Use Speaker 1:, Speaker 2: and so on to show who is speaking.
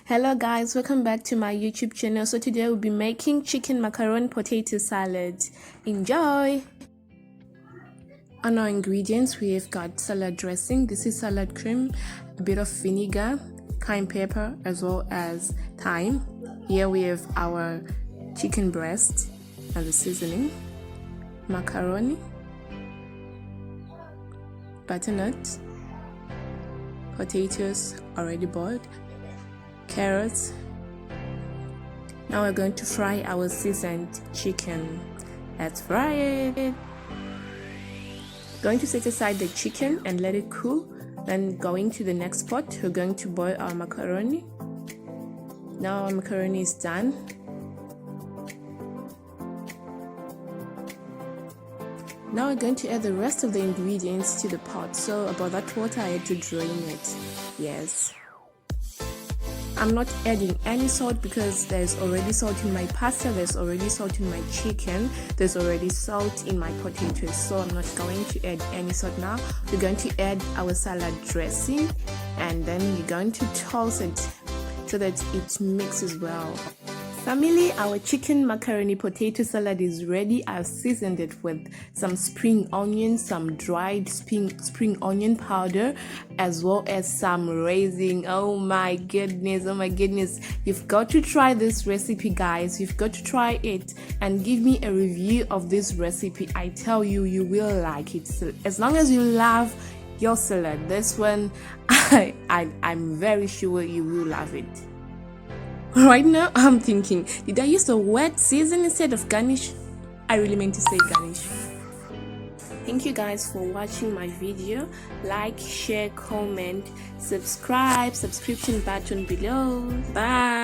Speaker 1: Hello guys, welcome back to my YouTube channel. So today we'll be making chicken macaroni potato salad. Enjoy! On our ingredients, we have got salad dressing. This is salad cream, a bit of vinegar, cayenne pepper, as well as thyme. Here we have our chicken breast and the seasoning, macaroni, butternut, potatoes already boiled, carrots. Now we're going to fry our seasoned chicken. Let's fry it. Going to set aside the chicken and let it cool. Then going to the next pot, we're going to boil our macaroni. Now our macaroni is done. Now we're going to add the rest of the ingredients to the pot. So about that water, I had to drain it. Yes. I'm not adding any salt because there's already salt in my pasta, there's already salt in my chicken, there's already salt in my potatoes, so I'm not going to add any salt now. We're going to add our salad dressing and then we're going to toss it so that it mixes well. Family, our chicken macaroni potato salad is ready. I've seasoned it with some spring onions, some dried spring onion powder, as well as some raisin. Oh my goodness, you've got to try this recipe, guys. You've got to try it and give me a review of this recipe. I tell you, you will like it. So as long as you love your salad, this one I'm very sure you will love it. Right now I'm thinking, did I use the word season instead of garnish? I really meant to say garnish. Thank you guys for watching my video. Like, share, comment, subscribe, subscription button below. Bye.